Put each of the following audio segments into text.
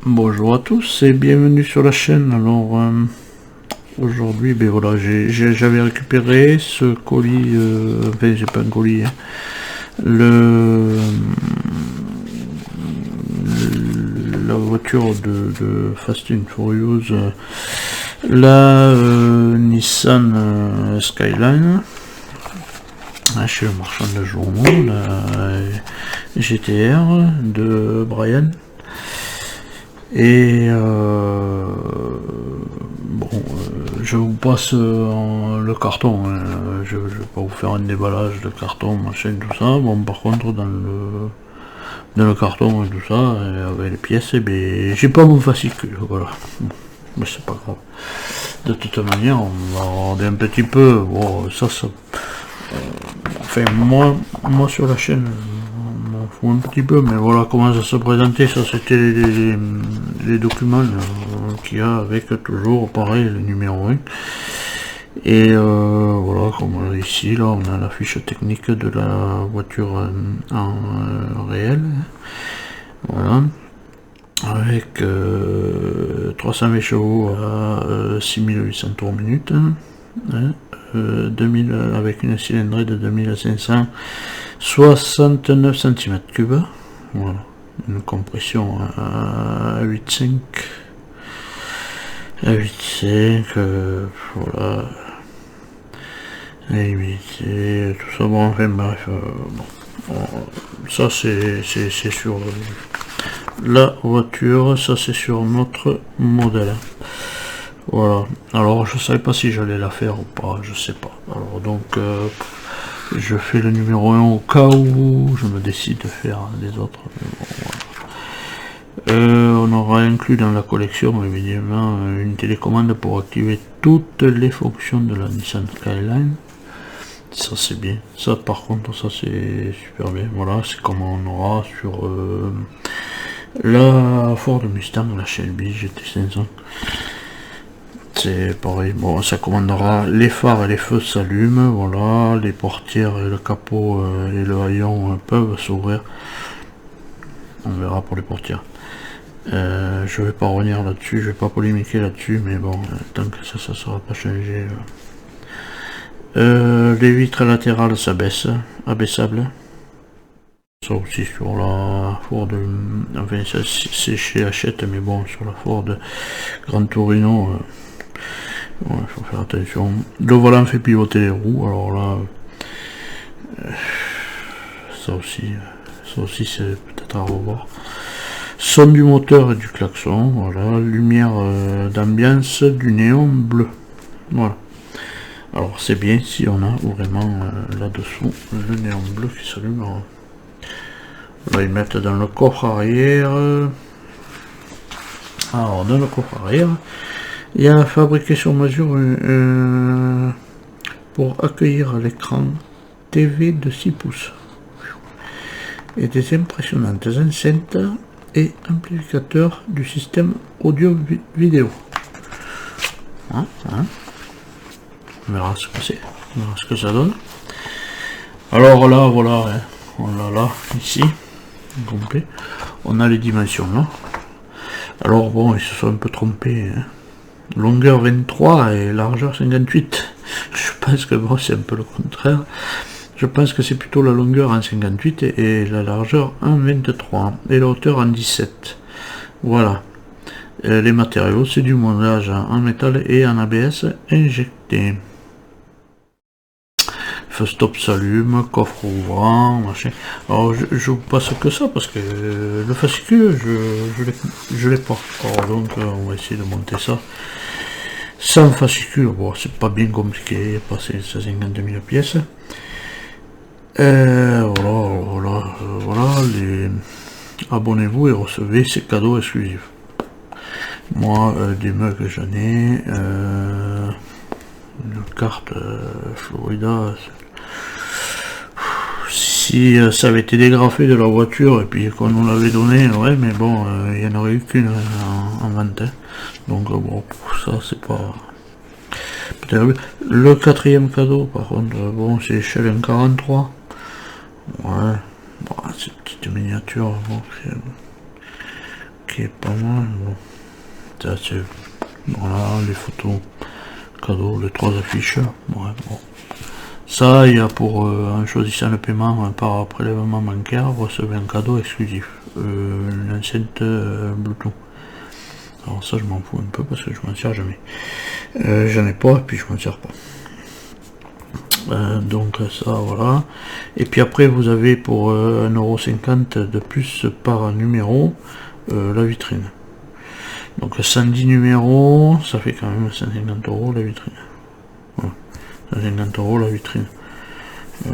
Bonjour à tous et bienvenue sur la chaîne. Alors aujourd'hui, ben voilà, j'avais récupéré ce colis, enfin j'ai pas un colis, hein, la voiture de Fast and Furious, la Nissan Skyline, chez le marchand de journaux, la GTR de Brian. Et je vous passe le carton, hein. Je vais pas vous faire un déballage de carton, machin, tout ça. Bon, par contre, dans le carton et tout ça, avec les pièces, eh bien, j'ai pas mon fascicule, voilà. Bon, mais c'est pas grave. De toute manière, on va regarder un petit peu. Bon, enfin, moi sur la chaîne, on fout un petit peu, mais voilà comment ça se présentait. Ça, c'était les documents qu'il y a avec toujours pareil le numéro 1. Et voilà, comme ici, là, on a la fiche technique de la voiture en réel. Voilà. Avec 320 chevaux à 6800 tours minute. Hein, 2000, avec une cylindrée de 2569 cm3. Voilà. Une compression à 8,5. À 8,5. Voilà. Et 8, tout ça, bon, enfin bref. Ça c'est sur la voiture, ça c'est sur notre modèle. Voilà, alors je savais pas si j'allais la faire ou pas, je sais pas. Alors donc je fais le numéro 1 au cas où je me décide de faire des autres. Bon, voilà. On aura inclus dans la collection évidemment une télécommande pour activer toutes les fonctions de la Nissan Skyline. Ça c'est bien, ça par contre ça c'est super bien. Voilà, c'est comme on aura sur la Ford Mustang, la Shelby GT500. C'est pareil, bon, ça commandera les phares et les feux s'allument, voilà, les portières et le capot et le haillon peuvent s'ouvrir. On verra pour les portières. Je vais pas revenir là-dessus, je vais pas polémiquer là-dessus, mais bon, tant que ça sera pas changé. Les vitres latérales s'abaissent, abaissables. Ça aussi sur la Ford, enfin c'est chez Hachette, mais bon, sur la Ford Gran Torino, ouais, faut faire attention. Le volant fait pivoter les roues, alors là, ça aussi c'est peut-être à revoir. Son du moteur et du klaxon, voilà, lumière d'ambiance du néon bleu, voilà. Alors c'est bien si on a vraiment là-dessous le néon bleu qui s'allume. On va y mettre dans le coffre arrière. Alors dans le coffre arrière, il y a fabriqué sur mesure pour accueillir l'écran TV de 6 pouces et des impressionnantes enceintes et amplificateurs du système audio vidéo. On verra ce que c'est, on verra ce que ça donne. Alors là, voilà, hein, on l'a là, ici, complet. On a les dimensions là. Alors bon, ils se sont un peu trompés. Hein. Longueur 23 et largeur 58. Je pense que bon, c'est un peu le contraire. Je pense que c'est plutôt la longueur en 58 et la largeur en 23 et la hauteur en 17. Voilà. Les matériaux, c'est du moulage en métal et en ABS injecté. Feu stop s'allume, coffre ouvrant, machin. Alors je vous passe que ça parce que le fascicule, je l'ai pas. Alors donc on va essayer de monter ça sans fascicule. Bon, c'est pas bien compliqué, il y a pas 50 000 pièces. Voilà, abonnez-vous et recevez ces cadeaux exclusifs. Moi, des mugs j'en ai, une carte Florida. Si ça avait été dégrafé de la voiture et puis qu'on nous l'avait donné, ouais, mais bon, il n'y en aurait eu qu'une en vente. Hein. Donc bon, ça c'est pas terrible. Le quatrième cadeau, par contre, bon, c'est Shell 43. Ouais, bon, c'est une petite miniature, bon, qui est pas mal. Bon. Ça, c'est, voilà, les photos cadeaux, les 3 affiches. Ouais, bon. Ça, il y a pour, en choisissant le paiement par prélèvement bancaire, vous recevez un cadeau exclusif, une enceinte Bluetooth. Alors ça, je m'en fous un peu parce que je m'en sers jamais. J'en ai pas et puis je m'en sers pas. Donc ça, voilà. Et puis après, vous avez pour 1,50 € de plus par numéro la vitrine. Donc 110 numéros, ça fait quand même 150 € la vitrine. Voilà. 150 € la vitrine. Je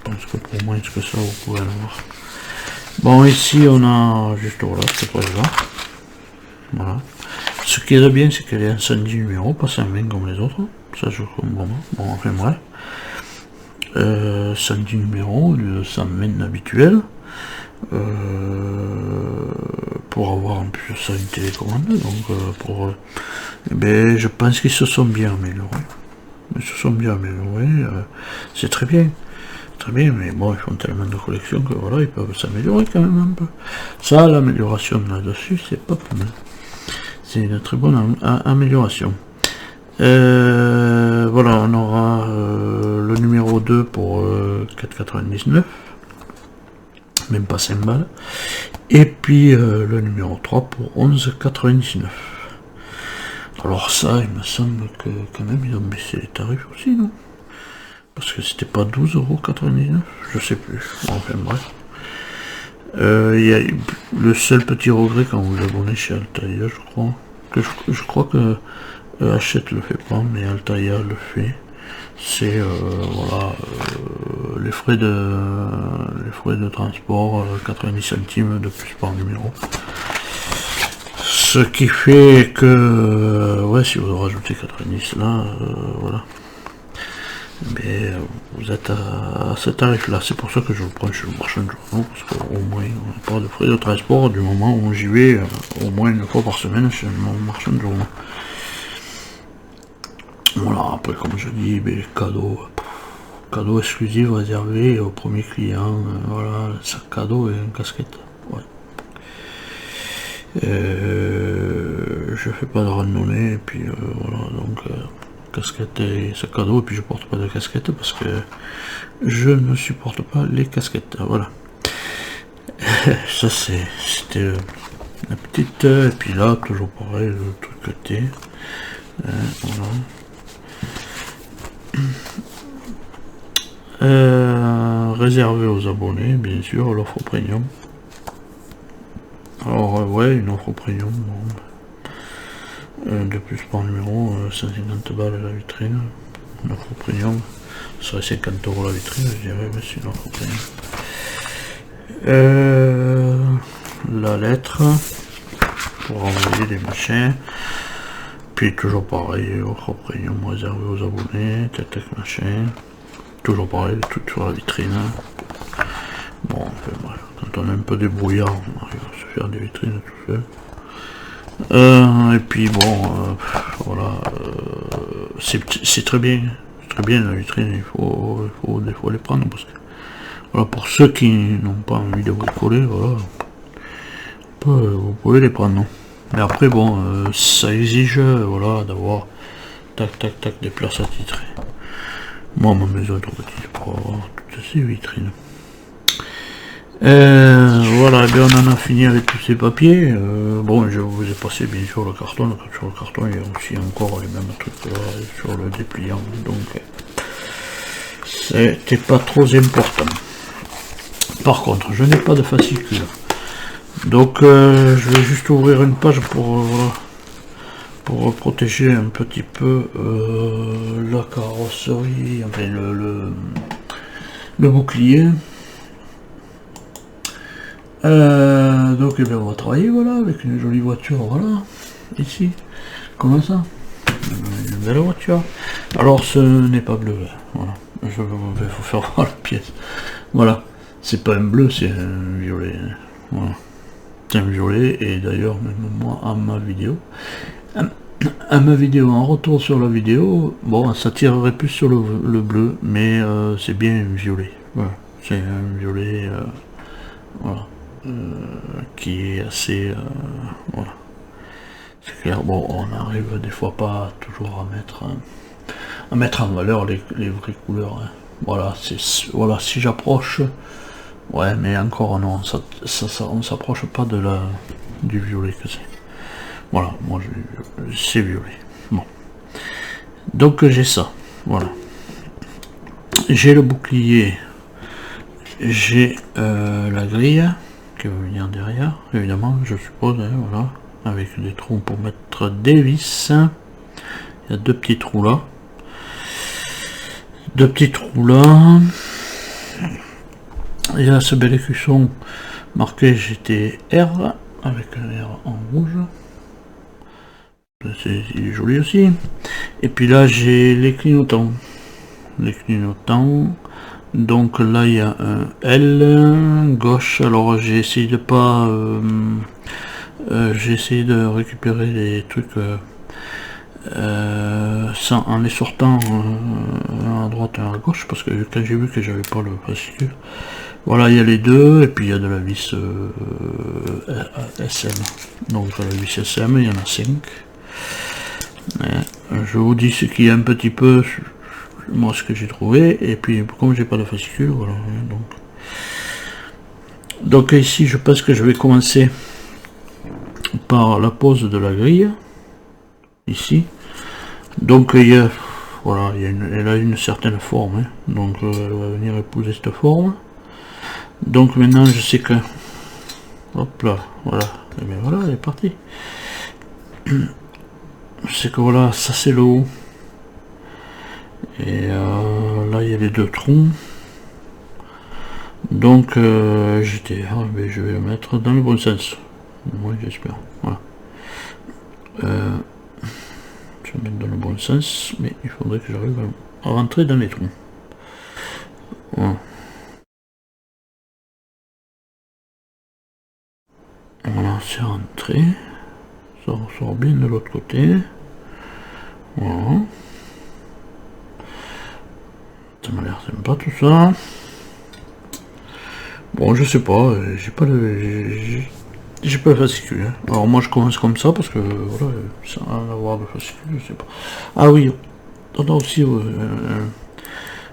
pense que pour moins que ça, vous pouvez en avoir. Bon, ici on a juste, voilà, cette page-là. Voilà. Ce qui est bien, c'est qu'elle est en 110 numéros, pas 120 comme les autres. Ça, je comprends. Bon, enfin bref. 110 numéros, le 120 habituel. Pour avoir en plus ça une télécommande. Donc, ben, je pense qu'ils se sont bien améliorés. C'est très bien. Très bien, mais bon, ils font tellement de collections que voilà, ils peuvent s'améliorer quand même un peu. Ça, l'amélioration là-dessus, c'est pas mal. C'est une très bonne amélioration. Voilà, on aura le numéro 2 pour 4,99, même pas 5 balles. Et puis le numéro 3 pour 11,99. Alors ça, il me semble que quand même ils ont baissé les tarifs aussi, non? Parce que c'était pas 12,99 €, je sais plus. Enfin bref. Il y a le seul petit regret quand vous abonnez chez Altaïa, je crois. Je crois que Hachette le fait pas, mais Altaïa le fait. C'est voilà, les frais de transport, 90 centimes de plus par numéro. Ce qui fait que ouais, si vous rajoutez 90 là, voilà. Mais vous êtes à ce tarif là, c'est pour ça que je le prends chez le marchand de journaux, parce qu'au moins on n'a pas de frais de transport du moment où j'y vais au moins une fois par semaine chez mon marchand de journaux. Voilà, après comme je dis, ben, cadeau exclusif réservé au premier client, voilà, un sac cadeau et une casquette. Ouais. Je fais pas de randonnée, et puis voilà, donc casquette et sac cadeau, et puis je porte pas de casquette parce que je ne supporte pas les casquettes. Voilà. Ça c'était la petite, et puis là toujours pareil, le truc côté. Voilà. Réservé aux abonnés, bien sûr, l'offre premium. Alors ouais, une offre premium, bon, de plus par numéro, 150 balles la vitrine. Une offre premium, ce serait 50 € la vitrine, je dirais, mais c'est une offre premium. La lettre pour envoyer des machins. Puis toujours pareil, offre premium réservé aux abonnés, tac machin. Toujours pareil, tout sur la vitrine. Bon, enfin, bref, quand on est un peu débrouillard, on arrive à se faire des vitrines tout seul. Et puis bon, voilà, c'est très bien la vitrine, il faut des fois les prendre, parce que voilà, pour ceux qui n'ont pas envie de bricoler, voilà, vous pouvez les prendre, non? Mais après bon, ça exige voilà, d'avoir tac des places attitrées. Moi ma maison est trop petite pour avoir toutes ces vitrines. Voilà, bien on en a fini avec tous ces papiers. Bon, je vous ai passé bien sûr le carton. Sur le carton il y a aussi encore les mêmes trucs là, sur le dépliant, donc c'était pas trop important. Par contre, je n'ai pas de fascicule, donc je vais juste ouvrir une page pour protéger un petit peu la carrosserie, enfin le bouclier. Donc eh bien, on va travailler, voilà, avec une jolie voiture, voilà, ici, comme ça, une belle voiture. Alors ce n'est pas bleu, voilà, il faut faire voir la pièce, voilà, c'est pas un bleu, c'est un violet, voilà, c'est un violet, et d'ailleurs même moi en ma vidéo, en retour sur la vidéo, bon, ça tirerait plus sur le bleu, mais c'est bien un violet, voilà, c'est un violet, voilà. qui est assez... voilà. C'est clair, bon, on arrive des fois pas toujours à mettre en valeur les vraies couleurs. Hein. Voilà, voilà, si j'approche, ouais, mais encore non, on s'approche pas du violet que c'est. Voilà, moi c'est violet. Bon, donc j'ai ça, voilà. J'ai le bouclier, j'ai la grille qui va venir derrière, évidemment, je suppose, hein, voilà, avec des trous pour mettre des vis. Il y a deux petits trous là. Il y a ce bel écusson marqué GTR avec un R en rouge. C'est joli aussi. Et puis là j'ai les clignotants. Donc là il y a un L gauche. Alors j'ai essayé de pas j'ai essayé de récupérer les trucs en les sortant à droite et à gauche, parce que quand j'ai vu que j'avais pas le fascicule, voilà, il y a les deux, et puis il y a de la vis SM. Donc la vis SM, il y en a 5. Je vous dis ce qui est un petit peu moi ce que j'ai trouvé, et puis comme j'ai pas de fascicule, voilà. Donc ici je pense que je vais commencer par la pose de la grille ici. Donc il y a, voilà, elle a une certaine forme, hein. Donc elle va venir épouser cette forme. Donc maintenant je sais que, hop là, voilà, et bien voilà, elle est partie. Je sais que voilà, ça c'est le haut. Et là il y a les deux troncs. Donc mais je vais le mettre dans le bon sens. Moi j'espère. Voilà. Je vais mettre dans le bon sens, mais il faudrait que j'arrive à rentrer dans les trous. Voilà. Voilà, c'est rentré. Ça ressort bien de l'autre côté. Voilà. Ça m'a l'air sympa tout ça. Bon, je sais pas, j'ai pas le fascicule. Hein. Alors moi je commence comme ça parce que voilà, sans avoir de fascicule, je sais pas. Ah oui, on a aussi un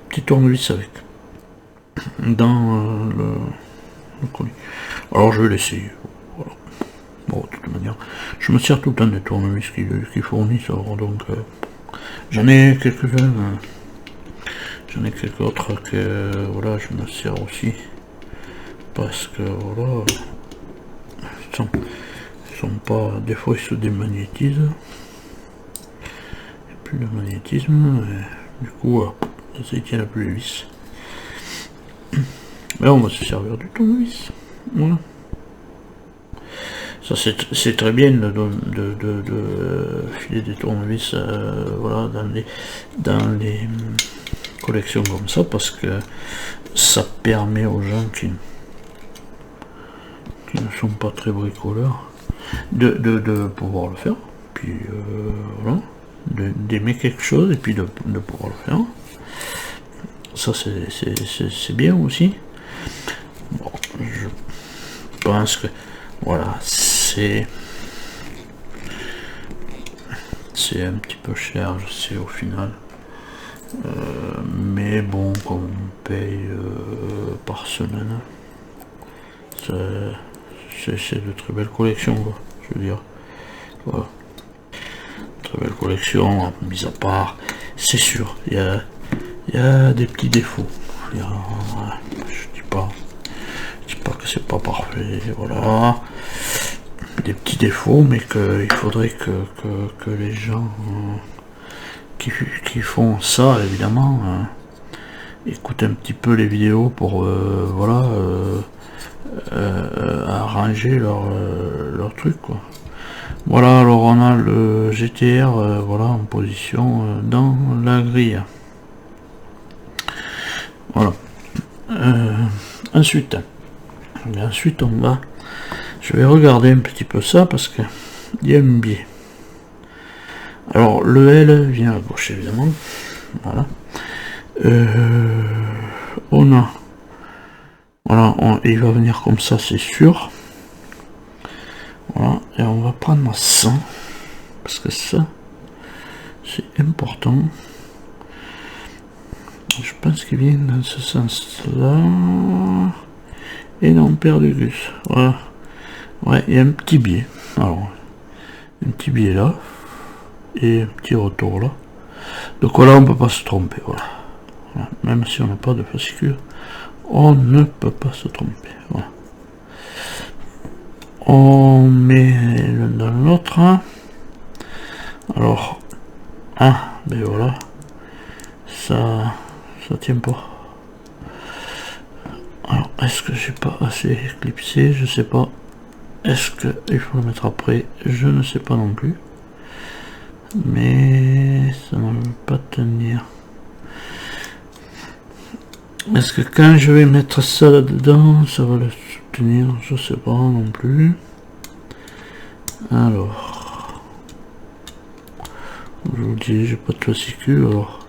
petit tournevis avec dans le colis. Alors je vais l'essayer. Voilà. Bon, de toute manière, je me sers tout le temps des tournevis qui fournissent. Alors, donc j'en ai quelques-uns. J'en ai quelques autres que voilà, je me sers aussi. Parce que voilà, ils sont pas, des fois ils se démagnétisent, et plus de magnétisme, et du coup ça tient la plus vis. Mais on va se servir du tournevis, voilà. Ça c'est très bien de filer des tournevis voilà, dans les collections comme ça, parce que ça permet aux gens qui ne sont pas très bricoleurs de pouvoir le faire, puis voilà, d'aimer quelque chose et puis de pouvoir le faire. Ça c'est bien aussi. Bon, je pense que voilà, c'est un petit peu cher, je sais, au final, mais bon, comme on paye par semaine, c'est de très belles collections, quoi, je veux dire. Voilà. Très belle collection, mis à part, c'est sûr, il y a des petits défauts. Je dis pas que c'est pas parfait, voilà. Des petits défauts, mais qu'il faudrait que les gens qui font ça, évidemment, écoutent un petit peu les vidéos pour voilà, arranger leur truc, quoi. Voilà, alors on a le GTR voilà, en position dans la grille. Voilà. Ensuite je vais regarder un petit peu ça parce que il y a un biais. Alors le L vient à gauche, évidemment. Voilà. On a Voilà, il va venir comme ça, c'est sûr. Voilà, et on va prendre ça, parce que ça, c'est important. Je pense qu'il vient dans ce sens-là. Et non, Père de Gus. Voilà. Ouais, il y a un petit biais. Alors, un petit biais là. Et un petit retour là. Donc voilà, on ne peut pas se tromper. Voilà. Voilà. Même si on n'a pas de fascicule, on ne peut pas se tromper. Voilà. On met l'un dans l'autre. Alors, ben voilà. Ça tient pas. Alors, est-ce que j'ai pas assez éclipsé? Je sais pas. Est-ce qu'il faut le mettre après? Je ne sais pas non plus. Mais ça ne veut pas tenir. Est-ce que quand je vais mettre ça là-dedans, ça va le soutenir? Je sais pas non plus. Alors, je vous dis, j'ai pas de fascicule, alors.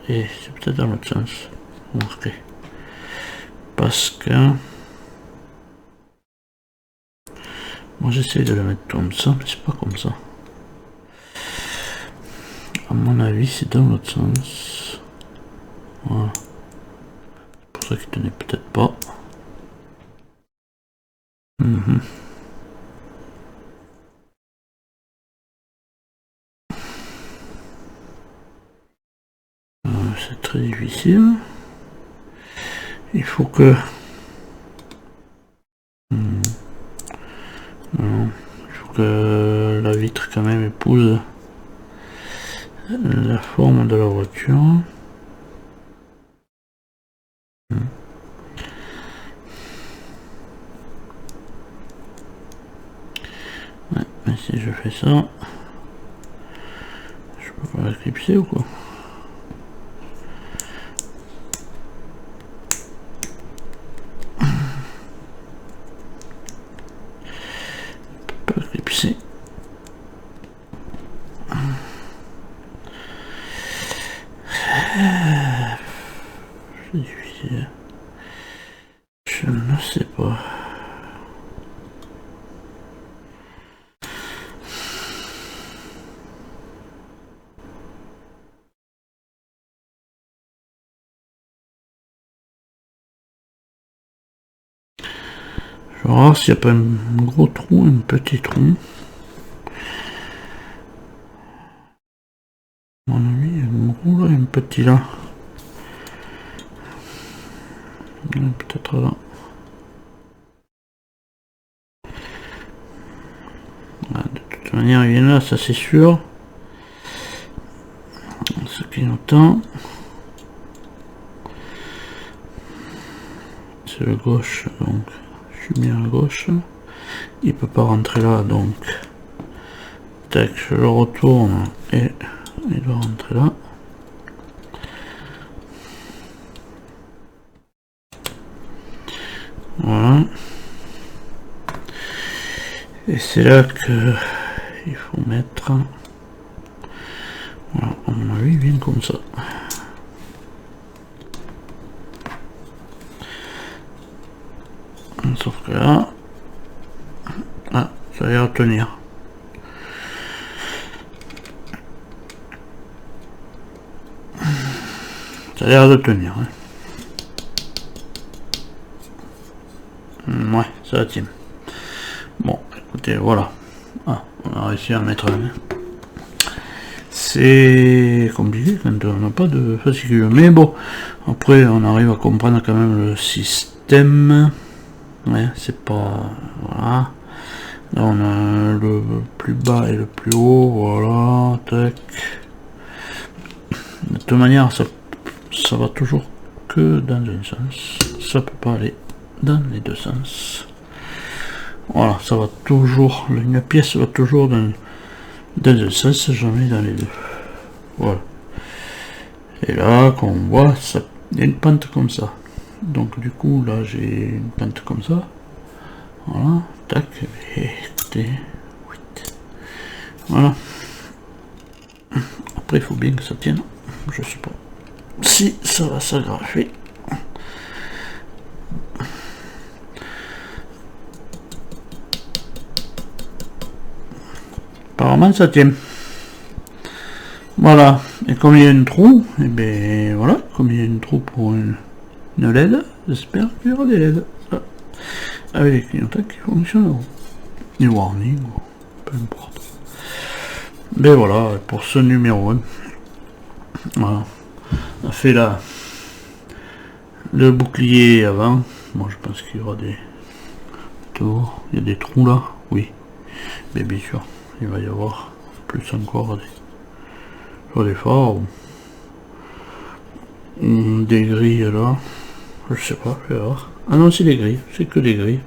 Et c'est peut-être dans l'autre sens. Remarquez. Parce que moi j'essaie de le mettre comme ça, mais c'est pas comme ça. À mon avis, c'est dans l'autre sens. Voilà. C'est pour ça qu'il tenait peut-être pas. C'est très difficile. Il faut que... il faut que la vitre quand même épouse la forme de la voiture. Ouais, mais si je fais ça, je peux pas l'éclipser ou quoi? Pas éclipser. C'est difficile. Je ne sais pas. Je vais voir s'il n'y a pas un gros trou, un petit trou. À mon avis, il y a un gros là et un petit là. Peut-être là. De toute manière, il est là, ça c'est sûr. Ce qui nous tend, c'est le gauche, donc je suis bien à gauche. Il peut pas rentrer là, donc tac, je le retourne et il doit rentrer là. Voilà. Et c'est là que il faut mettre. Voilà, à mon avis, il vient comme ça. Sauf que là, ça a l'air de tenir. Ça a l'air de tenir. Ouais, ça tient. Bon, écoutez, voilà. On a réussi à mettre un. C'est compliqué quand on n'a pas de fascicule. Mais bon, après, on arrive à comprendre quand même le système. Ouais, c'est pas... Voilà. Là, on a le plus bas et le plus haut. Voilà, tac. De toute manière, ça va toujours que dans un sens. Ça peut pas aller dans les deux sens. Voilà, ça va toujours... Une pièce va toujours dans un sens, jamais dans les deux. Voilà. Et là, comme on voit, il y a une pente comme ça. Donc du coup, là, j'ai une pente comme ça. Voilà, tac, et écoutez, voilà. Après, il faut bien que ça tienne. Je sais pas si ça va s'agrafer. apparemment ça tient. Voilà, et comme il y a un trou, et bien voilà, comme il y a un trou pour une LED, j'espère qu'il y aura des LED. Voilà. Avec des clignotants qui fonctionneront. Des warnings, peu importe. Mais voilà, pour ce numéro 1, voilà, on a fait le bouclier avant. Moi je pense qu'il y aura des tours, il y a des trous là, oui, mais bien sûr, il va y avoir plus encore des phares ou des grilles là, je sais pas, je vais voir. Ah non, c'est des grilles, c'est que des grilles.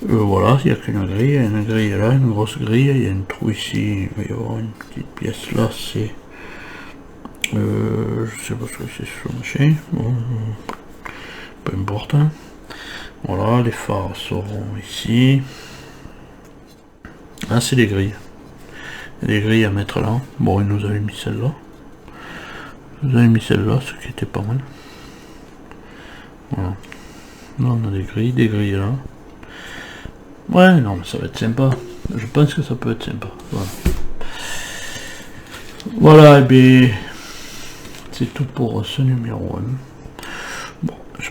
Voilà, il n'y a qu'une grille, il y a une grille là, une grosse grille, il y a un trou ici, il va y avoir une petite pièce là, c'est... je sais pas ce que c'est ce machin, bon, peu importe. Hein. Voilà, les phares seront ici. Ah, c'est des grilles. Il y a des grilles à mettre là. Bon, il nous avait mis celle-là. Il nous avait mis celle-là, ce qui était pas mal. Voilà. Là, on a des grilles là. Ouais, non, mais ça va être sympa. Je pense que ça peut être sympa. Voilà. Voilà, et bien, c'est tout pour ce numéro 1. Bon, je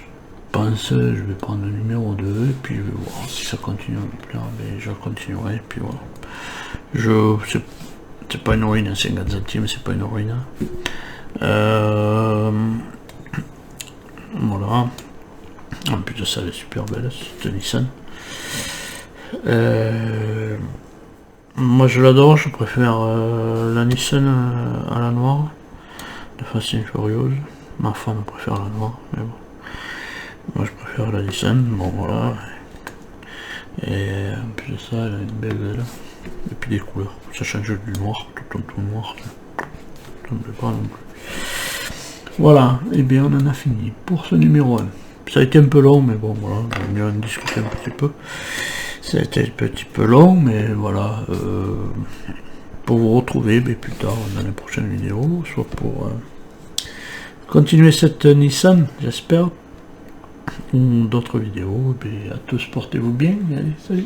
pense, je vais prendre le numéro 2, et puis je vais voir si ça continue à me plaire, mais je continuerai, et puis voilà. C'est pas une ruine à 50 centimes, c'est pas une ruine. Voilà. En plus de ça, elle est super belle, cette Nissan. Moi je l'adore, je préfère la Nissan à la noire de Fast and Furious. Ma femme préfère la noire, mais bon. Moi je préfère la Nissan, bon voilà. Et en plus de ça, elle a une belle. Et puis des couleurs, ça change du noir, tout noir. Ça me plaît pas non plus. Voilà, et bien on en a fini pour ce numéro 1. Ça a été un peu long, mais bon voilà, on va mieux en discuter un petit peu. Ça a été un petit peu long, mais voilà, pour vous retrouver plus tard dans les prochaines vidéos, soit pour continuer cette Nissan, j'espère, ou d'autres vidéos. À tous, portez-vous bien, allez, salut.